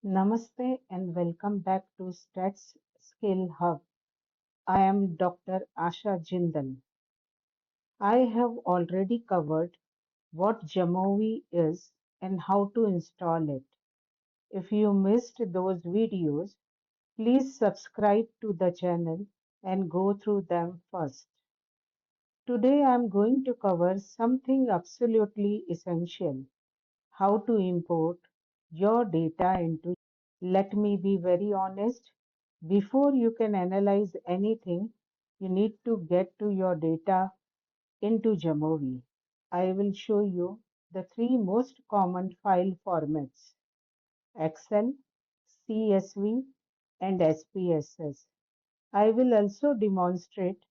Namaste and welcome back to Stats Skill Hub. I am Dr. Asha Jindal. I have already covered what Jamovi is and how to install it. If you missed those videos, please subscribe to the channel and go through them first. Today I am going to cover something absolutely essential: how to import your data into. Let me be very honest. Before you can analyze anything, you need to get to your data into Jamovi. I will show you the three most common file formats: Excel, CSV, and SPSS. I will also demonstrate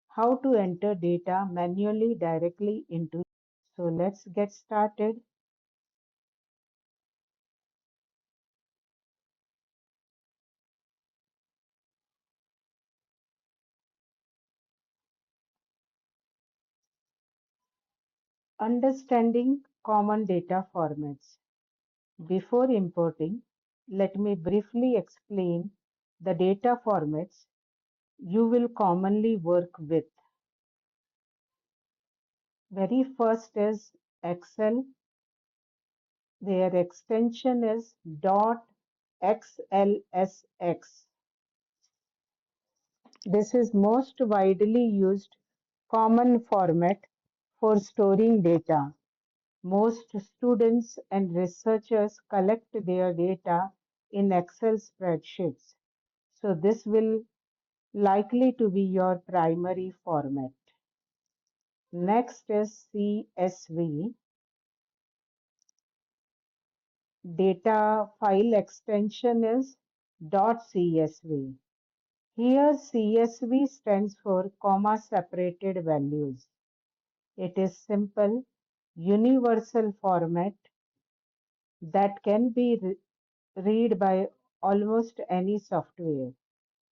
how to enter data manually directly into. So let's get started. Understanding common data formats. Before importing, let me briefly explain the data formats you will commonly work with. Very first is Excel. Their extension is .xlsx. This is most widely used common format for storing data. Most students and researchers collect their data in Excel spreadsheets. So this will likely to be your primary format. Next is CSV, data file extension is .csv. Here CSV stands for comma separated values. It is simple, universal format that can be read by almost any software.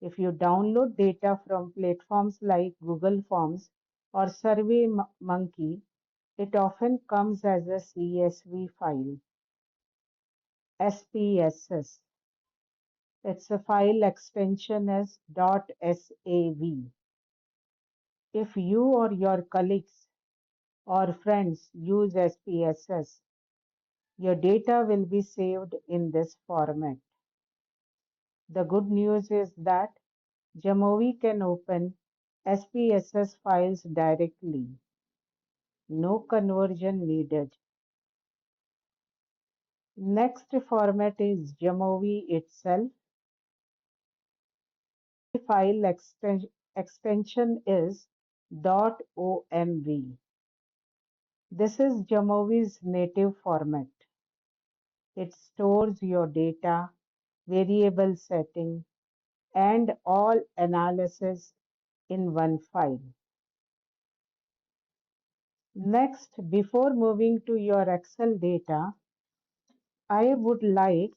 If you download data from platforms like Google Forms or SurveyMonkey, it often comes as a CSV file. SPSS. Its a file extension is .sav. If you or your colleagues or friends use SPSS, your data will be saved in this format. The good news is that Jamovi can open SPSS files directly. No conversion needed. Next format is Jamovi itself. File extension is .omv. This is Jamovi's native format. It stores your data, variable setting, and all analysis in one file. Next, before moving to your Excel data, I would like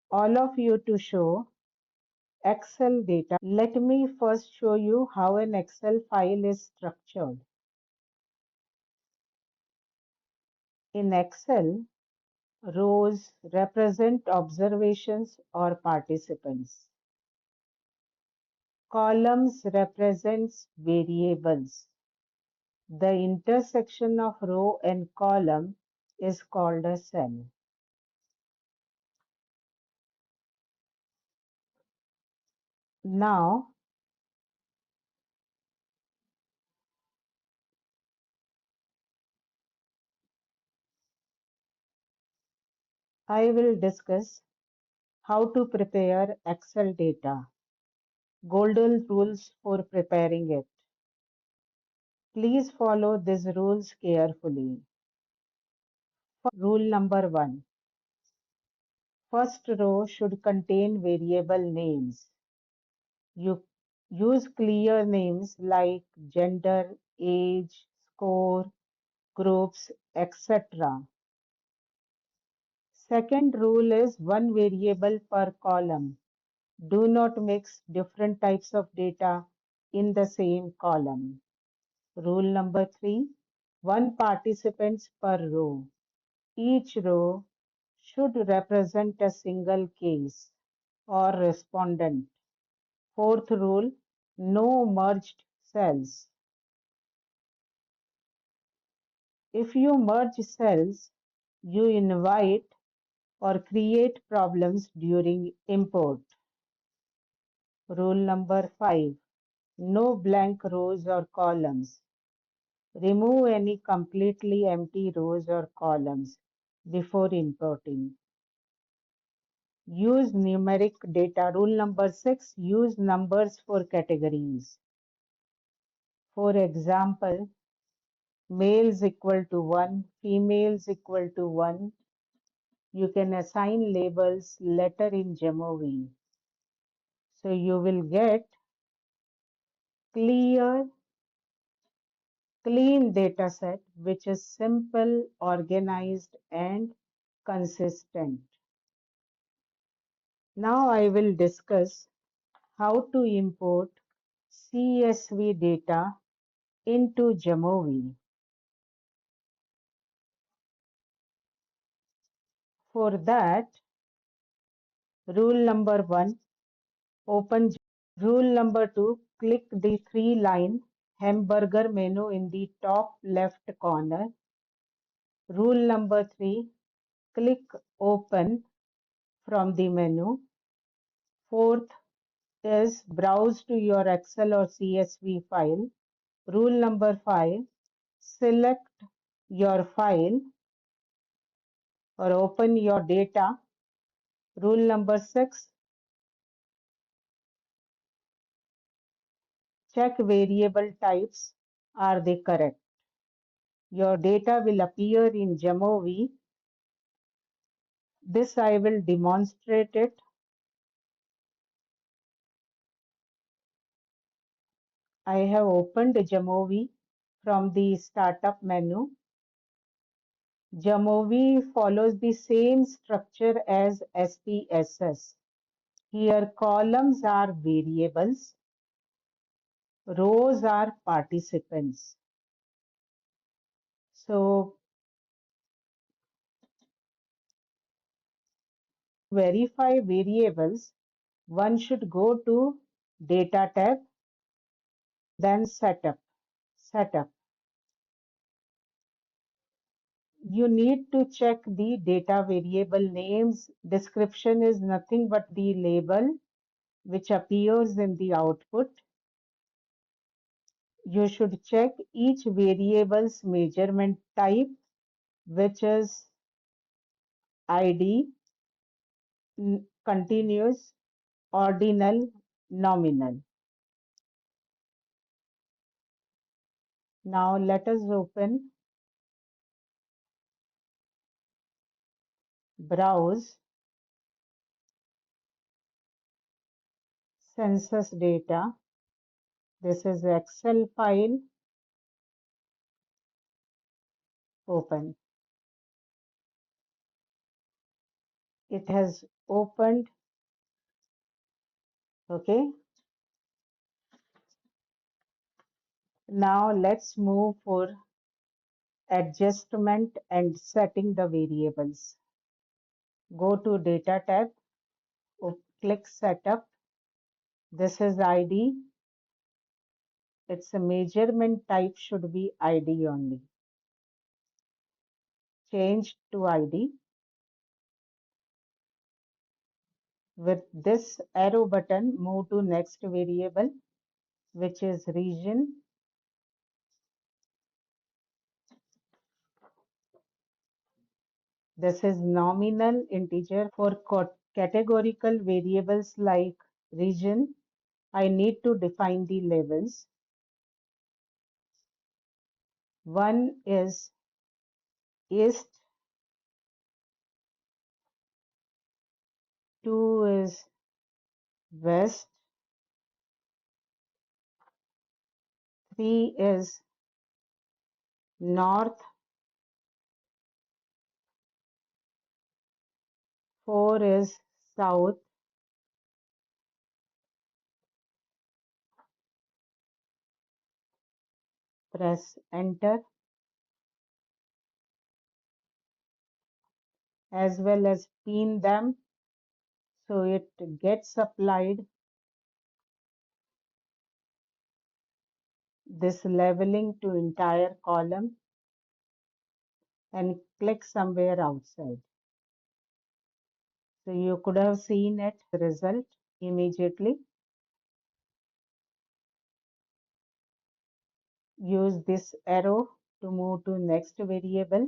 all of you to show Excel data. Let me first show you how an Excel file is structured. In Excel, rows represent observations or participants. Columns represents variables. The intersection of row and column is called a cell. Now, I will discuss how to prepare Excel data. Golden rules for preparing it. Please follow these rules carefully. Rule number 1. First row should contain variable names. You use clear names like gender, age, score, groups, etc. Second rule is one variable per column. Do not mix different types of data in the same column. Rule number 3, one participants per row. Each row should represent a single case or respondent. Fourth rule, no merged cells. If you merge cells, you invite or create problems during import. Rule number 5, no blank rows or columns. Remove any completely empty rows or columns before importing. Use numeric data. Rule number 6, use numbers for categories. For example, males equal to 1, females equal to 1. You can assign labels later in Jamovi. So you will get clear, clean data set which is simple, organized, and consistent. Now I will discuss how to import CSV data into Jamovi. For that, rule number 1, open. Rule number 2, click the 3-line hamburger menu in the top left corner. Rule number 3, click open from the menu. Fourth is browse to your Excel or CSV file. Rule number 5, select your file or open your data. Rule number 6, check variable types. Are they correct? Your data will appear in Jamovi. This I will demonstrate it. I have opened Jamovi from the startup menu. Jamovi follows the same structure as SPSS. Here columns are variables, rows are participants. So verify variables, one should go to Data tab, then Setup. You need to check the data variable names. Description is nothing but the label which appears in the output. You should check each variable's measurement type, which is ID, continuous, ordinal, nominal. Now let us open Browse Census Data. This is Excel file. Open. It has opened. Okay. Now let's move for adjustment and setting the variables. Go to Data tab, click Setup. This is ID. Its measurement type should be ID only. Change to ID. With this arrow button, move to next variable, which is region. This is nominal integer. For categorical variables like region, I need to define the labels. One is east, two is west, three is north, four is south, press enter. as well as pin them so it gets applied. This leveling to entire column and click somewhere outside. So you could have seen it result immediately. Use this arrow to move to next variable.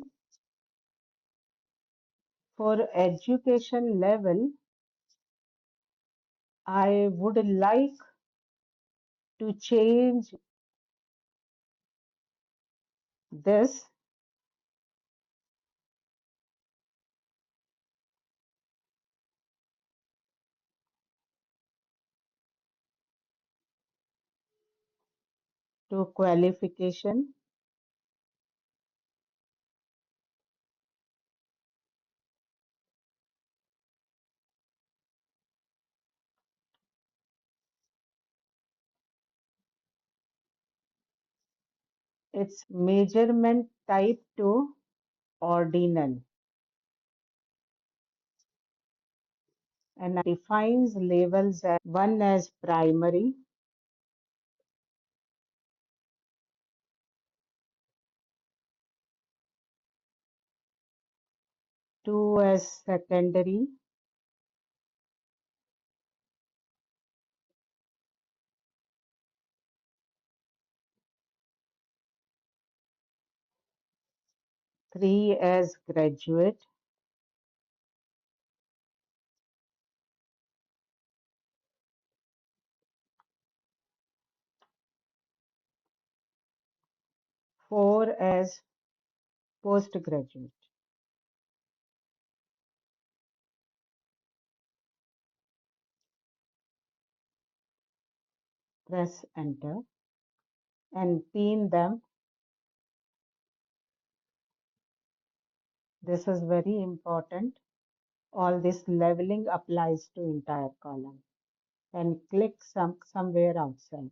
For education level, I would like to change this to qualification. Its measurement type to ordinal and defines labels as one as primary, two as secondary, three as graduate, four as postgraduate. Press enter and pin them. This is very important. All this leveling applies to entire column and click somewhere outside.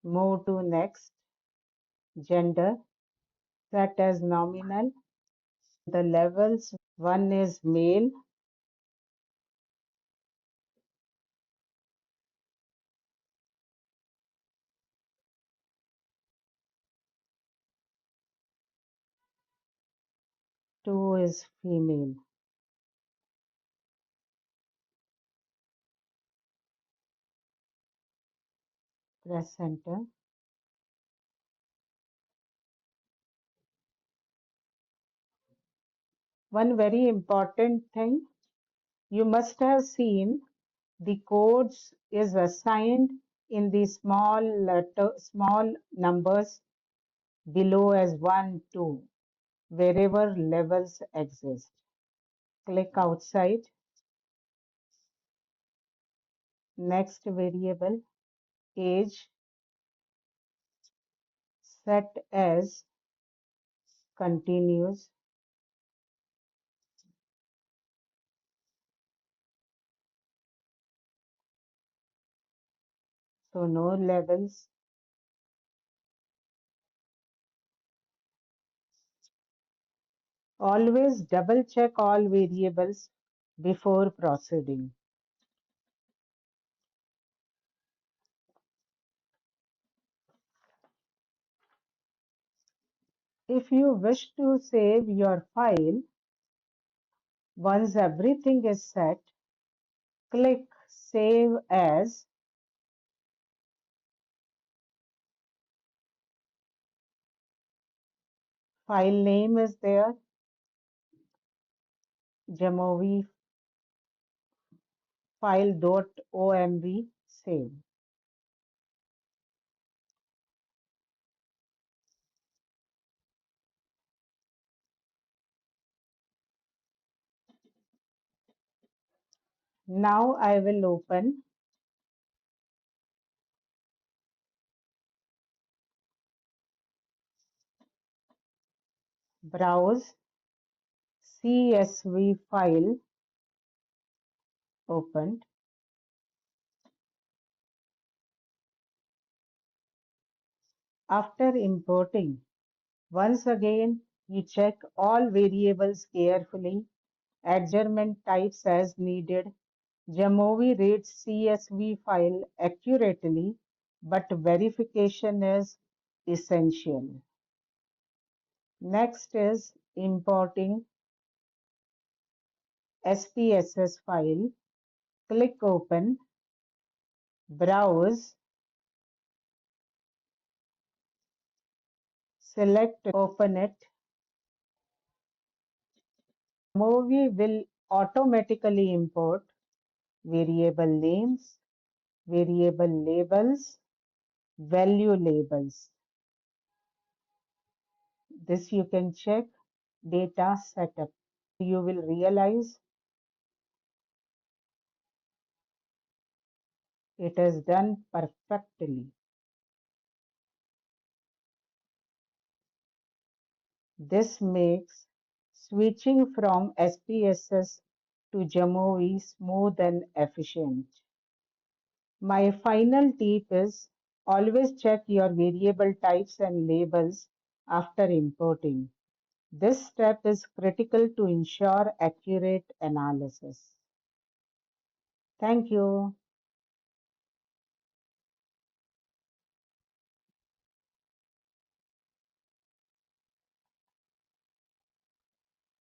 Move to next. Gender, set as nominal. The levels, one is male, two is female. Press enter. One very important thing, you must have seen the codes is assigned in the small numbers below as 1, 2, wherever levels exist. Click outside. Next variable, age, set as continuous. So no levels. Always double check all variables before proceeding. If you wish to save your file, once everything is set, click Save As. File name is there, Jamovi file.omv, save. Now I will open Browse CSV file opened. After importing, once again You check all variables carefully, adjust measurement types as needed. Jamovi reads CSV file accurately, but verification is essential. Next is importing SPSS file. Click Open, Browse, select Open it. Jamovi will automatically import variable names, variable labels, value labels. This you can check data setup. You will realize it is done perfectly. This makes switching from SPSS to Jamovi smooth and efficient. My final tip is always check your variable types and labels after importing. This step is critical to ensure accurate analysis. Thank you.